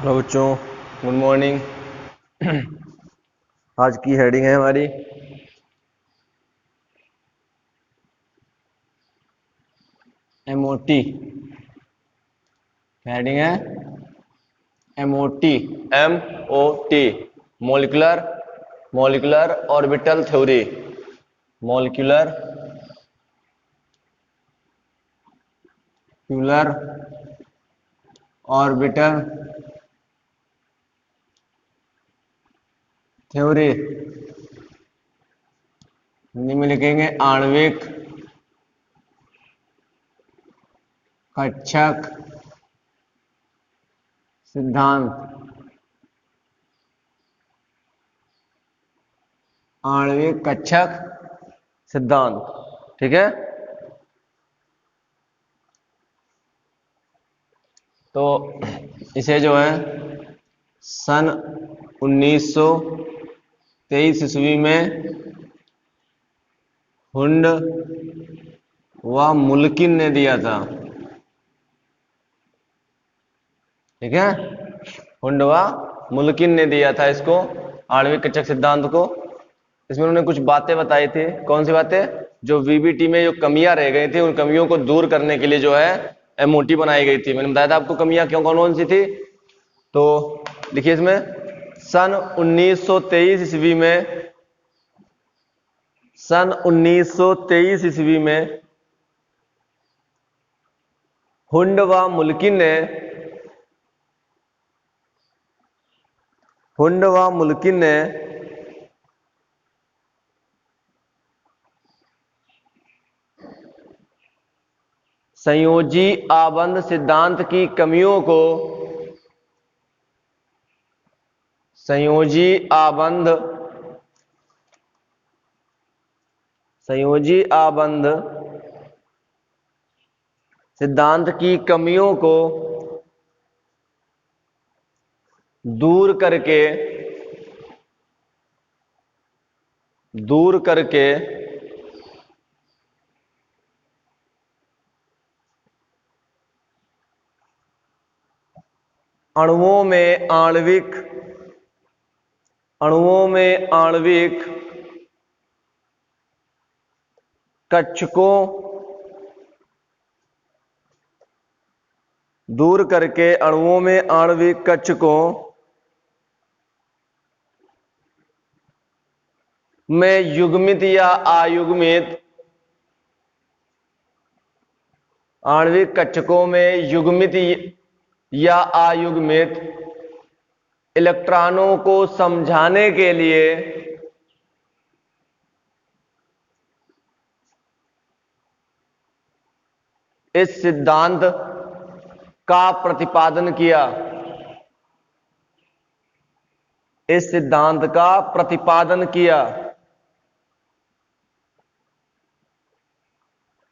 Hello बच्चों, good morning. आज की हेडिंग है हमारी एमओटी। हेडिंग है MOT. MOT molecular orbital theory. Molecular orbital theory. Hindi में लिखेंगे आणविक कक्षक सिद्धांत। आणविक कक्षक सिद्धांत, ठीक है। तो इसे जो है सन 1923 ईस्वी में हुंड व मुल्किन ने दिया था, ठीक है। हुंड व मुल्किन ने दिया था इसको, आणविक कक्षक सिद्धांत को। इसमें उन्होंने कुछ बातें बताई थी। कौन सी बातें? जो वीबीटी में जो कमियां रह गई थी, उन कमियों को दूर करने के लिए जो है एमओटी बनाई गई थी। मैंने बताया था आपको कमियां क्यों कौन कौन सी थी। तो देखिए इसमें सन 1923 ईस्वी में हुंड व मुल्किन ने संयोजी आबंध सिद्धांत की कमियों को संयोजी आबंध सिद्धांत की कमियों को दूर करके अणुओं में आणविक कक्षकों में युग्मित या अयुग्मित आणविक कक्षकों में युग्मित या अयुग्मित इलेक्ट्रॉनों को समझाने के लिए इस सिद्धांत का प्रतिपादन किया,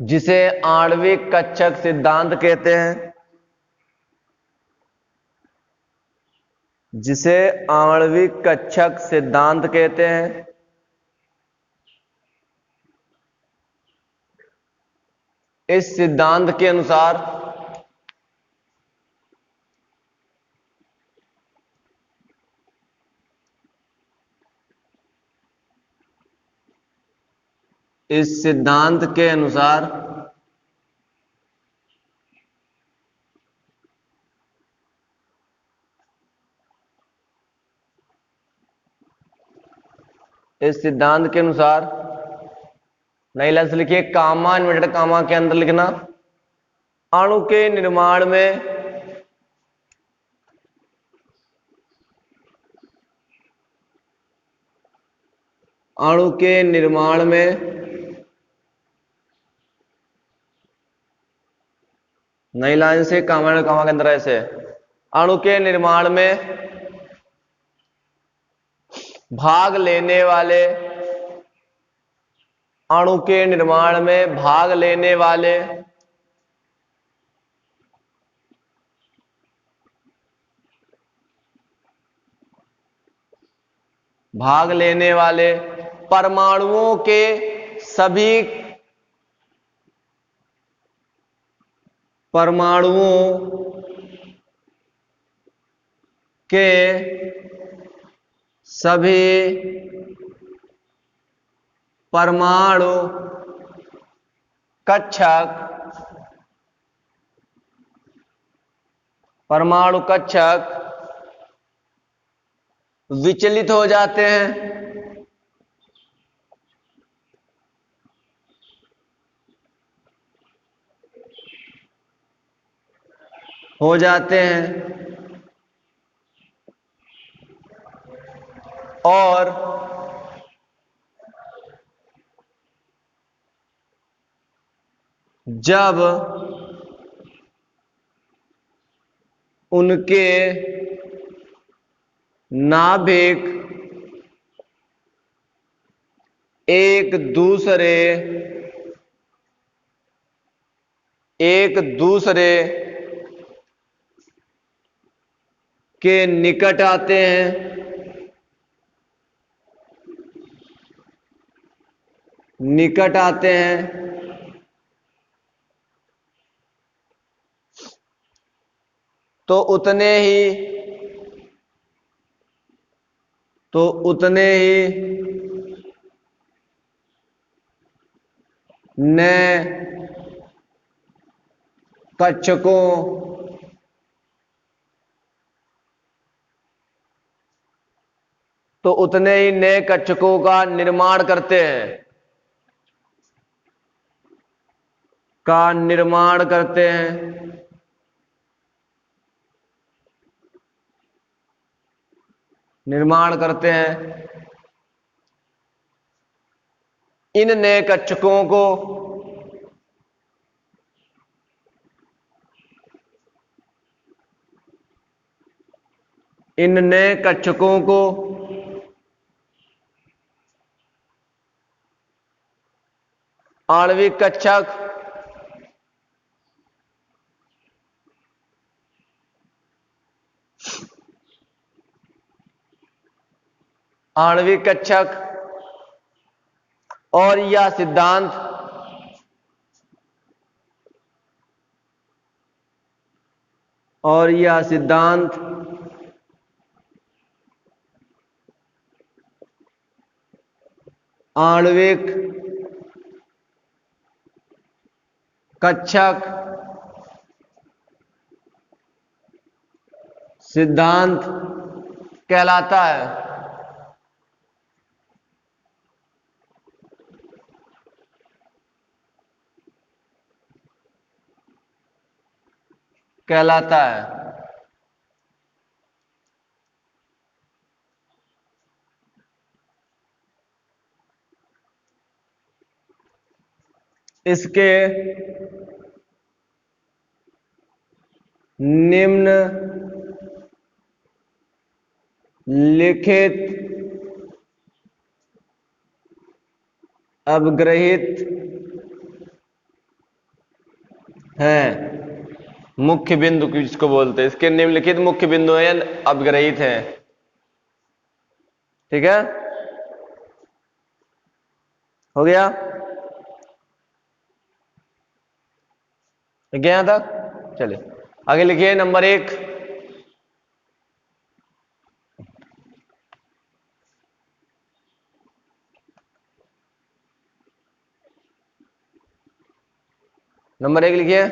जिसे आणविक कक्षक सिद्धांत कहते हैं। इस सिद्धांत के अनुसार नई लाइन से लिखिए, कामा इन्वर्टेड कामा के अंदर लिखना, अणु के निर्माण में नई लाइन से कामा के अंदर ऐसे अणु के निर्माण में भाग लेने वाले परमाणुओं के सभी के सभी परमाणु कक्षक विचलित हो जाते हैं। और जब उनके नाभिक एक दूसरे के निकट आते हैं, तो उतने ही नए कक्षकों का निर्माण करते हैं। इन नए कक्षकों को आणविक कक्षक और यह सिद्धांत आणविक कक्षक सिद्धांत कहलाता है। इसके निम्नलिखित अवग्रहित हैं। मुख्य बिंदु किसको बोलते हैं? इसके निम्नलिखित मुख्य बिंदु हैं, अवग्रहित हैं। ठीक है, हो गया यहां तक। चलिए आगे लिखिए नंबर 1। नंबर 1 लिखिए,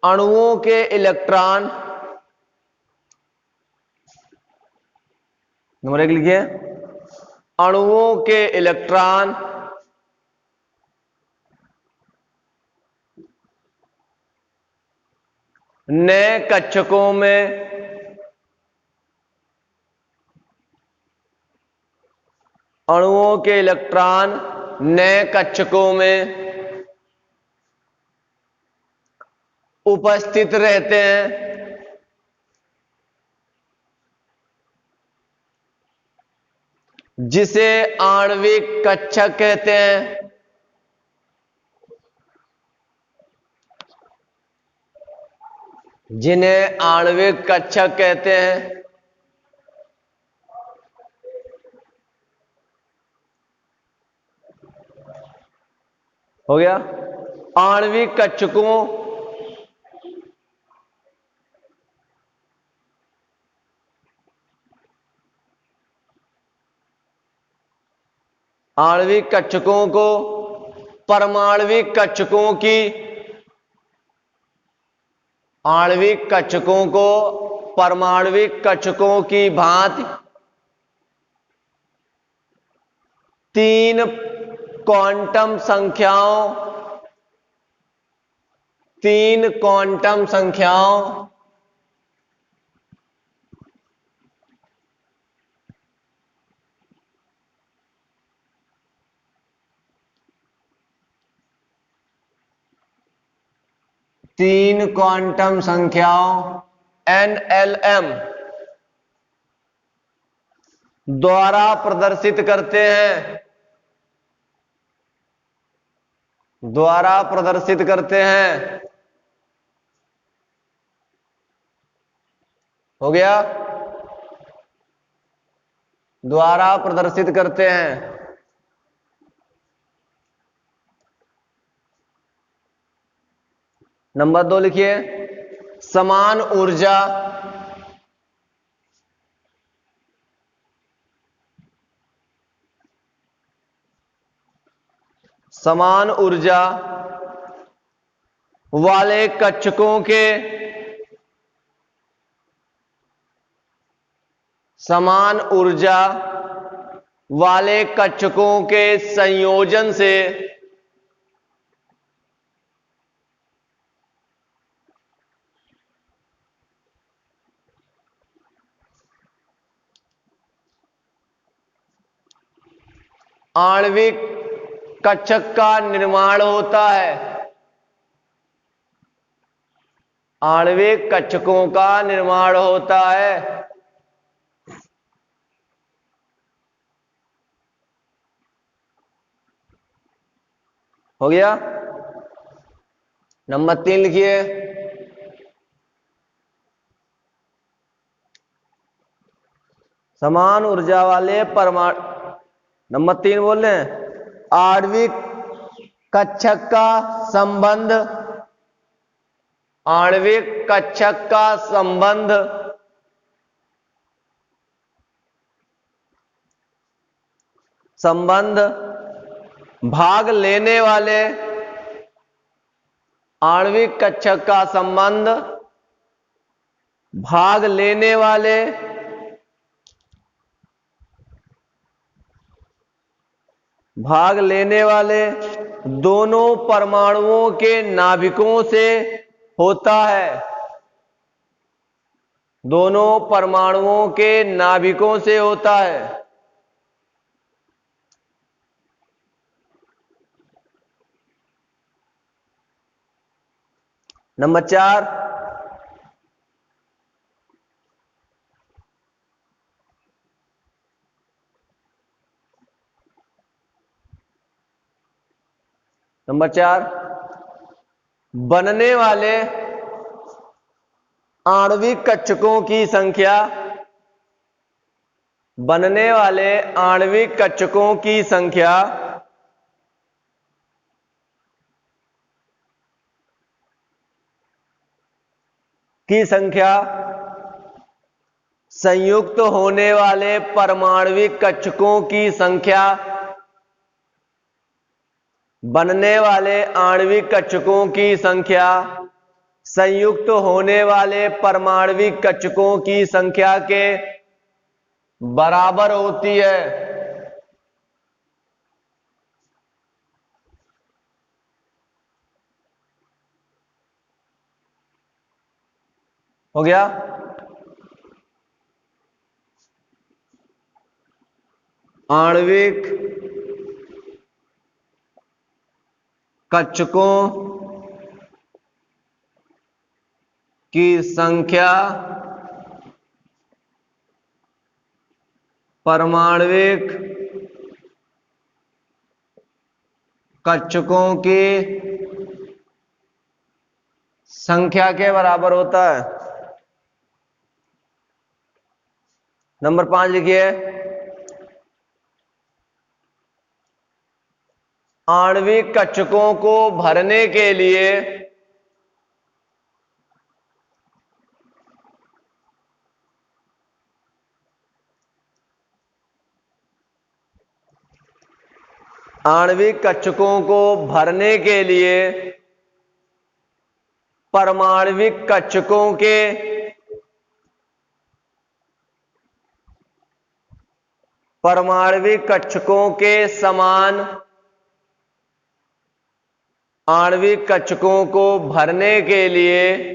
अणुओं के इलेक्ट्रॉन। नंबर 1 लिखिए, अणुओं के इलेक्ट्रॉन नए कक्षकों में उपस्थित रहते हैं, जिसे आणविक कक्षक कहते हैं। जिन्हें आणविक कक्षक कहते हैं। हो गया, आणविक कक्षकों आणविक कक्षकों को परमाणविक कक्षकों की आणविक कक्षकों को परमाणविक कक्षकों की भांति तीन क्वांटम संख्याओं NLM द्वारा प्रदर्शित करते हैं। हो गया? द्वारा प्रदर्शित करते हैं। नंबर 2 लिखिए, समान ऊर्जा वाले कक्षकों के समान ऊर्जा वाले कक्षकों के संयोजन से आणविक कक्षक का निर्माण होता है। आणविक कक्षकों का निर्माण होता है। हो गया? नंबर 3 लिखिए, समान ऊर्जा वाले परमाणु। नंबर 3 बोल रहे हैं, आणविक कक्षक का संबंध भाग लेने वाले आणविक कक्षक का संबंध भाग लेने वाले दोनों परमाणुओं के नाभिकों से होता है। दोनों परमाणुओं के नाभिकों से होता है। नंबर 4, बनने वाले आणविक कक्षकों की संख्या संयुक्त होने वाले परमाणविक कक्षकों की संख्या बनने वाले आणविक कक्षकों की संख्या संयुक्त होने वाले परमाणविक कक्षकों की संख्या के बराबर होती है। हो गया? आणविक कक्षकों की संख्या परमाणविक कक्षकों की संख्या के बराबर होता है। नंबर 5 लिखिए, आणविक कक्षकों को भरने के लिए आणविक कक्षकों को भरने के लिए परमाणविक कक्षकों के समान आणविक कक्षकों को भरने के लिए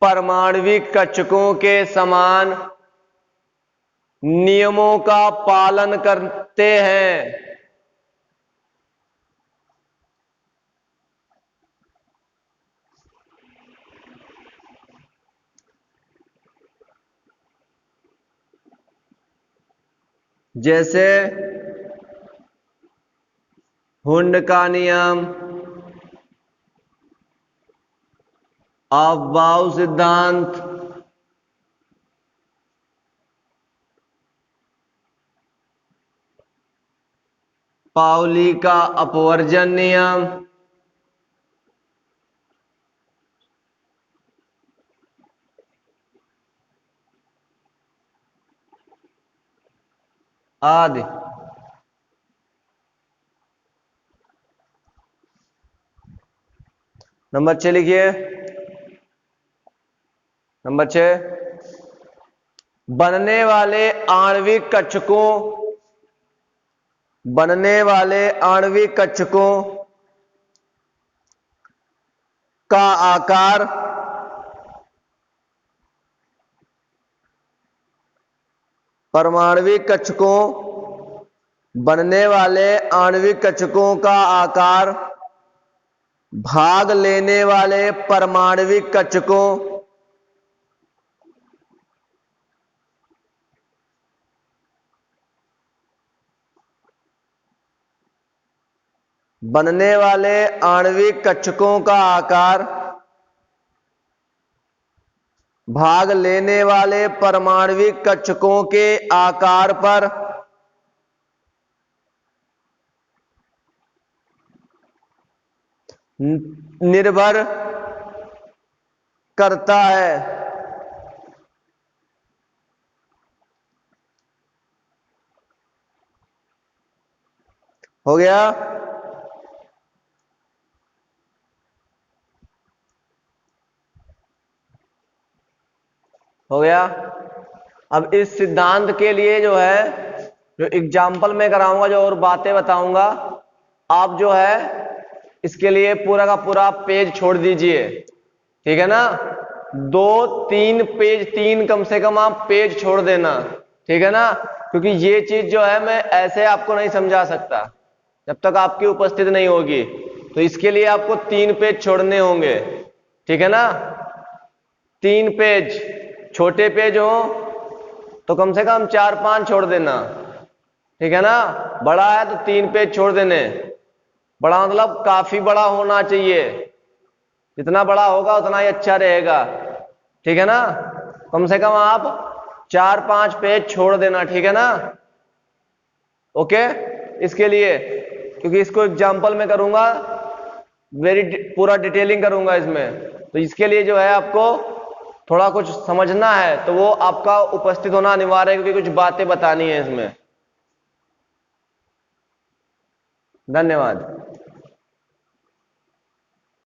परमाणविक कक्षकों के समान नियमों का पालन करते हैं। जैसे हुंड का नियम, अफबाउ सिद्धांत, पाउली का अपवर्जन नियम, आदि। नंबर 6 लिखिए। नंबर 6, बनने वाले आणविक कक्षकों का आकार परमाणविक कक्षकों बनने वाले आणविक कक्षकों का आकार भाग लेने वाले परमाणविक कक्षकों बनने वाले आणविक कक्षकों का आकार भाग लेने वाले परमाणविक कक्षकों के आकार पर निर्भर करता है। हो गया? हो गया। अब इस सिद्धांत के लिए जो है, जो एग्जाम्पल में कराऊंगा, जो और बातें बताऊंगा, आप जो है इसके लिए पूरा का पूरा पेज छोड़ दीजिए। ठीक है ना? 2-3 पेज, 3 कम से कम आप पेज छोड़ देना। ठीक है ना? क्योंकि ये चीज जो है मैं ऐसे आपको नहीं समझा सकता जब तक आपकी उपस्थित नहीं होगी। तो इसके लिए आपको 3 पेज छोड़ने होंगे। ठीक है ना? 3 पेज, छोटे पेज हो तो कम से कम 4-5 छोड़ देना। ठीक है ना? बड़ा है तो 3 पेज छोड़ देने। बड़ा मतलब काफी बड़ा होना चाहिए, जितना बड़ा होगा उतना ही अच्छा रहेगा। ठीक है ना? कम से कम आप 4-5 पेज छोड़ देना। ठीक है ना? ओके? इसके लिए, क्योंकि इसको एग्जाम्पल में करूंगा, पूरा डिटेलिंग करूंगा इसमें, तो इसके लिए जो है आपको थोड़ा कुछ समझना है, तो वो आपका उपस्थित होना अनिवार्य है, क्योंकि कुछ बातें बतानी है इसमें। धन्यवाद।